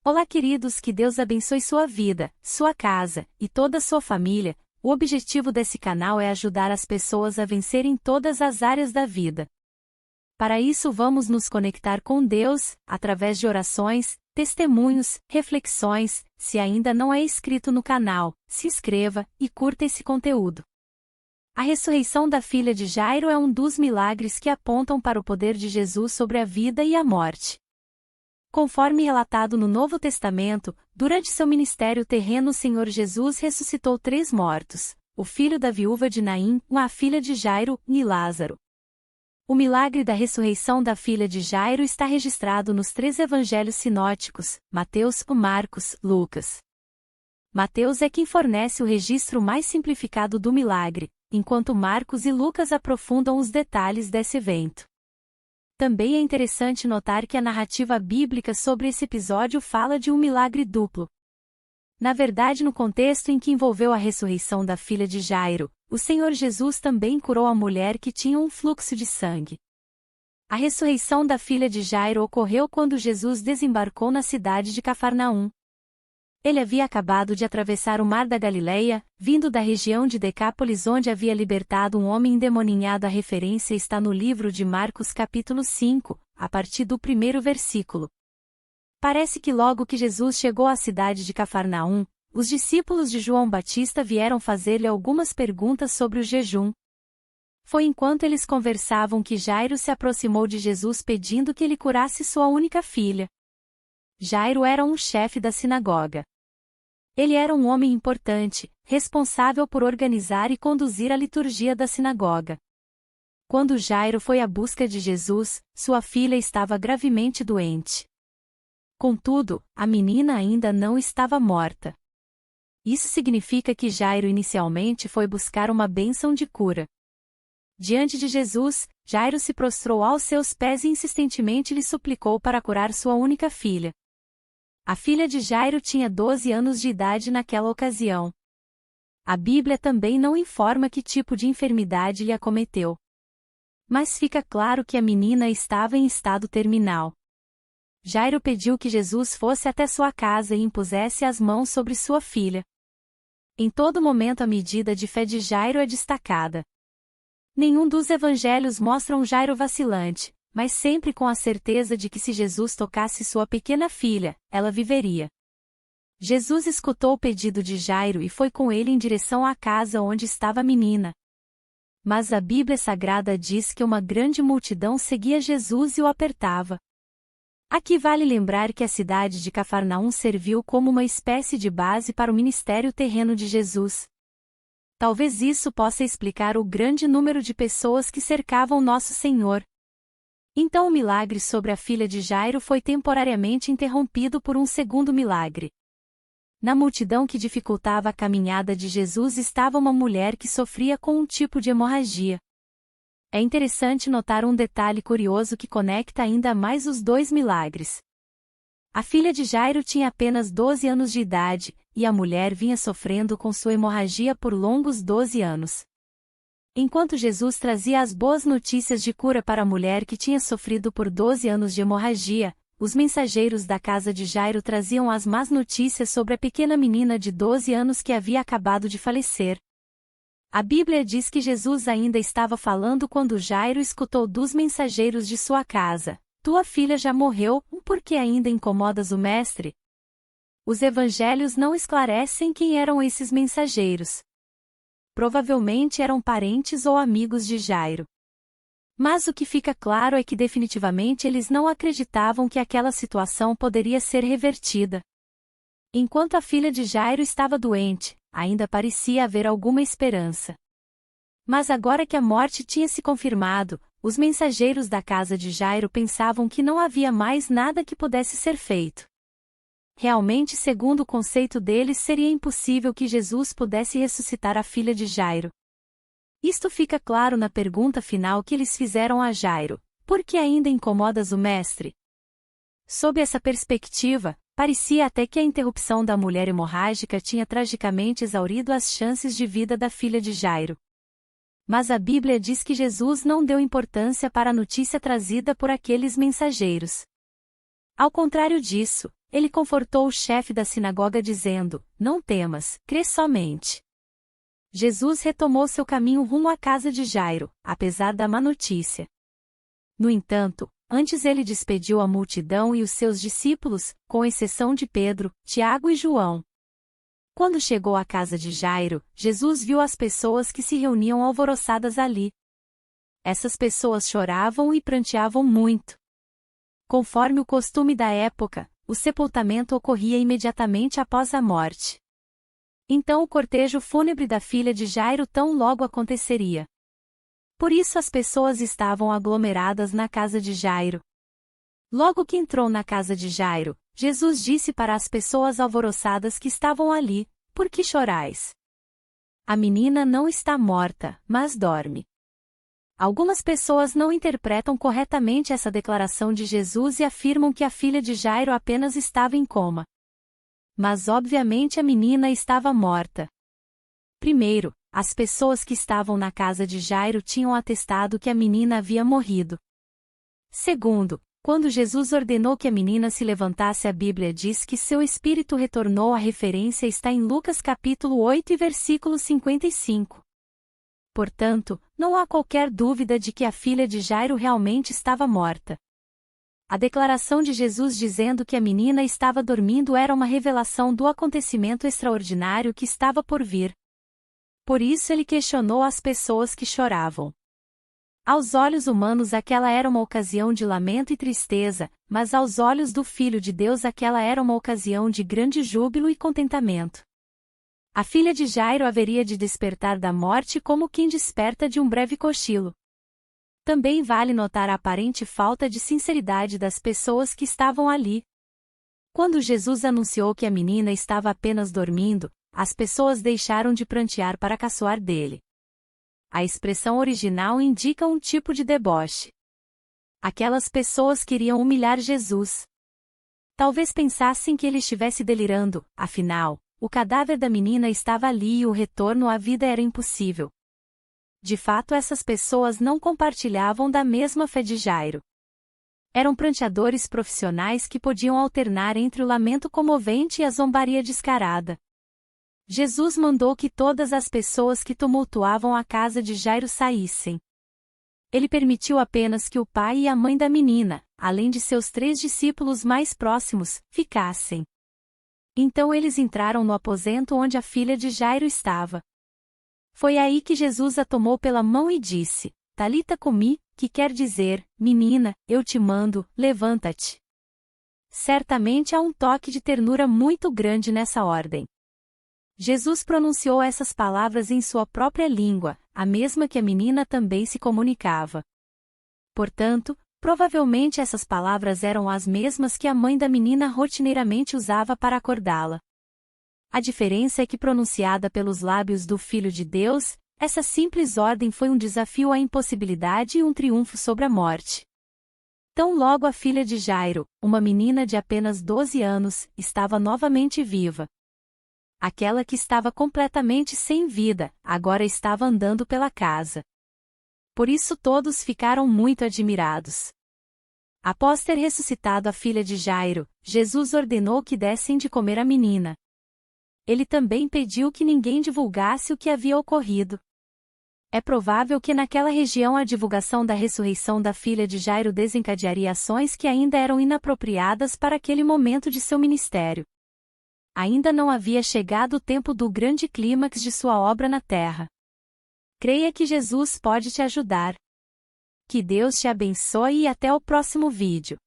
Olá, queridos, que Deus abençoe sua vida, sua casa e toda a sua família. O objetivo desse canal é ajudar as pessoas a vencerem todas as áreas da vida. Para isso, vamos nos conectar com Deus, através de orações, testemunhos, reflexões. Se ainda não é inscrito no canal, se inscreva e curta esse conteúdo. A ressurreição da filha de Jairo é um dos milagres que apontam para o poder de Jesus sobre a vida e a morte. Conforme relatado no Novo Testamento, durante seu ministério terreno o Senhor Jesus ressuscitou 3 mortos, o filho da viúva de Naim, a filha de Jairo, e Lázaro. O milagre da ressurreição da filha de Jairo está registrado nos 3 evangelhos sinóticos, Mateus, Marcos, Lucas. Mateus é quem fornece o registro mais simplificado do milagre, enquanto Marcos e Lucas aprofundam os detalhes desse evento. Também é interessante notar que a narrativa bíblica sobre esse episódio fala de um milagre duplo. Na verdade, no contexto em que envolveu a ressurreição da filha de Jairo, o Senhor Jesus também curou a mulher que tinha um fluxo de sangue. A ressurreição da filha de Jairo ocorreu quando Jesus desembarcou na cidade de Cafarnaum. Ele havia acabado de atravessar o mar da Galileia, vindo da região de Decápolis, onde havia libertado um homem endemoninhado. A referência está no livro de Marcos capítulo 5, a partir do 1º versículo. Parece que logo que Jesus chegou à cidade de Cafarnaum, os discípulos de João Batista vieram fazer-lhe algumas perguntas sobre o jejum. Foi enquanto eles conversavam que Jairo se aproximou de Jesus pedindo que ele curasse sua única filha. Jairo era um chefe da sinagoga. Ele era um homem importante, responsável por organizar e conduzir a liturgia da sinagoga. Quando Jairo foi à busca de Jesus, sua filha estava gravemente doente. Contudo, a menina ainda não estava morta. Isso significa que Jairo inicialmente foi buscar uma bênção de cura. Diante de Jesus, Jairo se prostrou aos seus pés e insistentemente lhe suplicou para curar sua única filha. A filha de Jairo tinha 12 anos de idade naquela ocasião. A Bíblia também não informa que tipo de enfermidade lhe acometeu. Mas fica claro que a menina estava em estado terminal. Jairo pediu que Jesus fosse até sua casa e impusesse as mãos sobre sua filha. Em todo momento a medida de fé de Jairo é destacada. Nenhum dos evangelhos mostram Jairo vacilante, mas sempre com a certeza de que se Jesus tocasse sua pequena filha, ela viveria. Jesus escutou o pedido de Jairo e foi com ele em direção à casa onde estava a menina. Mas a Bíblia Sagrada diz que uma grande multidão seguia Jesus e o apertava. Aqui vale lembrar que a cidade de Cafarnaum serviu como uma espécie de base para o ministério terreno de Jesus. Talvez isso possa explicar o grande número de pessoas que cercavam Nosso Senhor. Então o milagre sobre a filha de Jairo foi temporariamente interrompido por um segundo milagre. Na multidão que dificultava a caminhada de Jesus estava uma mulher que sofria com um tipo de hemorragia. É interessante notar um detalhe curioso que conecta ainda mais os 2 milagres. A filha de Jairo tinha apenas 12 anos de idade, e a mulher vinha sofrendo com sua hemorragia por longos 12 anos. Enquanto Jesus trazia as boas notícias de cura para a mulher que tinha sofrido por 12 anos de hemorragia, os mensageiros da casa de Jairo traziam as más notícias sobre a pequena menina de 12 anos que havia acabado de falecer. A Bíblia diz que Jesus ainda estava falando quando Jairo escutou dos mensageiros de sua casa: "Tua filha já morreu, por que ainda incomodas o mestre?" Os evangelhos não esclarecem quem eram esses mensageiros. Provavelmente eram parentes ou amigos de Jairo. Mas o que fica claro é que definitivamente eles não acreditavam que aquela situação poderia ser revertida. Enquanto a filha de Jairo estava doente, ainda parecia haver alguma esperança. Mas agora que a morte tinha se confirmado, os mensageiros da casa de Jairo pensavam que não havia mais nada que pudesse ser feito. Realmente, segundo o conceito deles, seria impossível que Jesus pudesse ressuscitar a filha de Jairo. Isto fica claro na pergunta final que eles fizeram a Jairo: "Por que ainda incomodas o mestre?" Sob essa perspectiva, parecia até que a interrupção da mulher hemorrágica tinha tragicamente exaurido as chances de vida da filha de Jairo. Mas a Bíblia diz que Jesus não deu importância para a notícia trazida por aqueles mensageiros. Ao contrário disso, ele confortou o chefe da sinagoga dizendo: Não temas, crê somente. Jesus retomou seu caminho rumo à casa de Jairo, apesar da má notícia. No entanto, antes ele despediu a multidão e os seus discípulos, com exceção de Pedro, Tiago e João. Quando chegou à casa de Jairo, Jesus viu as pessoas que se reuniam alvoroçadas ali. Essas pessoas choravam e pranteavam muito. Conforme o costume da época, o sepultamento ocorria imediatamente após a morte. Então o cortejo fúnebre da filha de Jairo tão logo aconteceria. Por isso as pessoas estavam aglomeradas na casa de Jairo. Logo que entrou na casa de Jairo, Jesus disse para as pessoas alvoroçadas que estavam ali: Por que chorais? A menina não está morta, mas dorme. Algumas pessoas não interpretam corretamente essa declaração de Jesus e afirmam que a filha de Jairo apenas estava em coma. Mas obviamente a menina estava morta. Primeiro, as pessoas que estavam na casa de Jairo tinham atestado que a menina havia morrido. Segundo, quando Jesus ordenou que a menina se levantasse, a Bíblia diz que seu espírito retornou. A referência está em Lucas capítulo 8 e versículo 55. Portanto, não há qualquer dúvida de que a filha de Jairo realmente estava morta. A declaração de Jesus dizendo que a menina estava dormindo era uma revelação do acontecimento extraordinário que estava por vir. Por isso ele questionou as pessoas que choravam. Aos olhos humanos aquela era uma ocasião de lamento e tristeza, mas aos olhos do Filho de Deus aquela era uma ocasião de grande júbilo e contentamento. A filha de Jairo haveria de despertar da morte como quem desperta de um breve cochilo. Também vale notar a aparente falta de sinceridade das pessoas que estavam ali. Quando Jesus anunciou que a menina estava apenas dormindo, as pessoas deixaram de prantear para caçoar dele. A expressão original indica um tipo de deboche. Aquelas pessoas queriam humilhar Jesus. Talvez pensassem que ele estivesse delirando, afinal, o cadáver da menina estava ali e o retorno à vida era impossível. De fato, essas pessoas não compartilhavam da mesma fé de Jairo. Eram pranteadores profissionais que podiam alternar entre o lamento comovente e a zombaria descarada. Jesus mandou que todas as pessoas que tumultuavam a casa de Jairo saíssem. Ele permitiu apenas que o pai e a mãe da menina, além de seus 3 discípulos mais próximos, ficassem. Então eles entraram no aposento onde a filha de Jairo estava. Foi aí que Jesus a tomou pela mão e disse: Talita cumi, que quer dizer: Menina, eu te mando, levanta-te. Certamente há um toque de ternura muito grande nessa ordem. Jesus pronunciou essas palavras em sua própria língua, a mesma que a menina também se comunicava. Portanto, provavelmente essas palavras eram as mesmas que a mãe da menina rotineiramente usava para acordá-la. A diferença é que, pronunciada pelos lábios do Filho de Deus, essa simples ordem foi um desafio à impossibilidade e um triunfo sobre a morte. Tão logo a filha de Jairo, uma menina de apenas 12 anos, estava novamente viva. Aquela que estava completamente sem vida, agora estava andando pela casa. Por isso todos ficaram muito admirados. Após ter ressuscitado a filha de Jairo, Jesus ordenou que dessem de comer à menina. Ele também pediu que ninguém divulgasse o que havia ocorrido. É provável que naquela região a divulgação da ressurreição da filha de Jairo desencadearia ações que ainda eram inapropriadas para aquele momento de seu ministério. Ainda não havia chegado o tempo do grande clímax de sua obra na terra. Creia que Jesus pode te ajudar. Que Deus te abençoe e até o próximo vídeo.